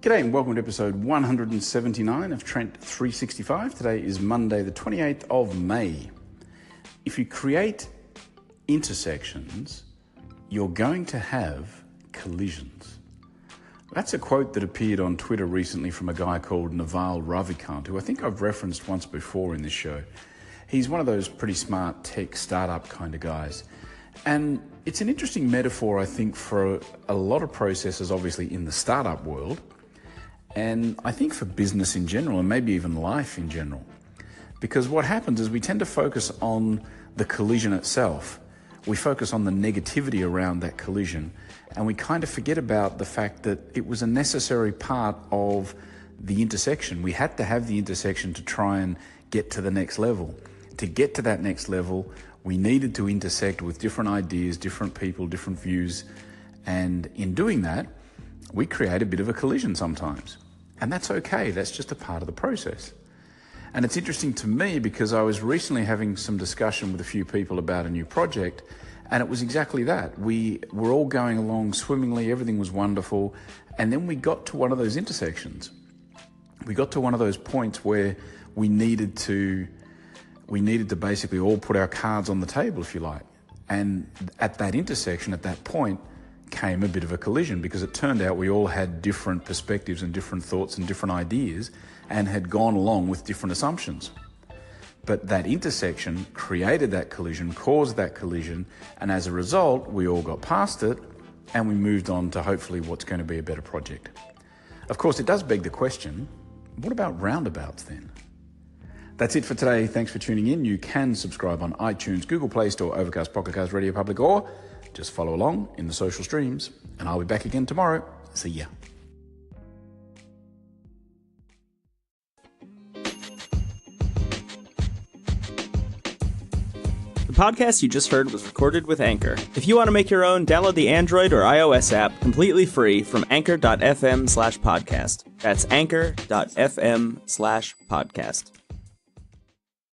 G'day and welcome to episode 179 of Trent365. Today is Monday the 28th of May. If you create intersections, you're going to have collisions. That's a quote that appeared on Twitter recently from a guy called Naval Ravikant, who I think I've referenced once before in this show. He's one of those pretty smart tech startup kind of guys. And it's an interesting metaphor, I think, for a lot of processes, obviously, in the startup world. And I think for business in general, and maybe even life in general. Because what happens is we tend to focus on the collision itself. We focus on the negativity around that collision, and we kind of forget about the fact that it was a necessary part of the intersection. We had to have the intersection to try and get to the next level. To get to that next level, we needed to intersect with different ideas, different people, different views. And in doing that, we create a bit of a collision sometimes. And that's okay, that's just a part of the process. And it's interesting to me because I was recently having some discussion with a few people about a new project, and it was exactly that. We were all going along swimmingly, everything was wonderful, and then we got to one of those intersections. We got to one of those points where we needed to basically all put our cards on the table, if you like. And at that intersection, at that point, came a bit of a collision because it turned out we all had different perspectives and different thoughts and different ideas and had gone along with different assumptions. But that intersection created that collision, caused that collision, and as a result, we all got past it and we moved on to hopefully what's going to be a better project. Of course, it does beg the question, what about roundabouts then? That's it for today. Thanks for tuning in. You can subscribe on iTunes, Google Play Store, Overcast, Pocket Cast, Radio Public, or just follow along in the social streams. And I'll be back again tomorrow. See ya. The podcast you just heard was recorded with Anchor. If you want to make your own, download the Android or iOS app completely free from anchor.fm/podcast. That's anchor.fm/podcast.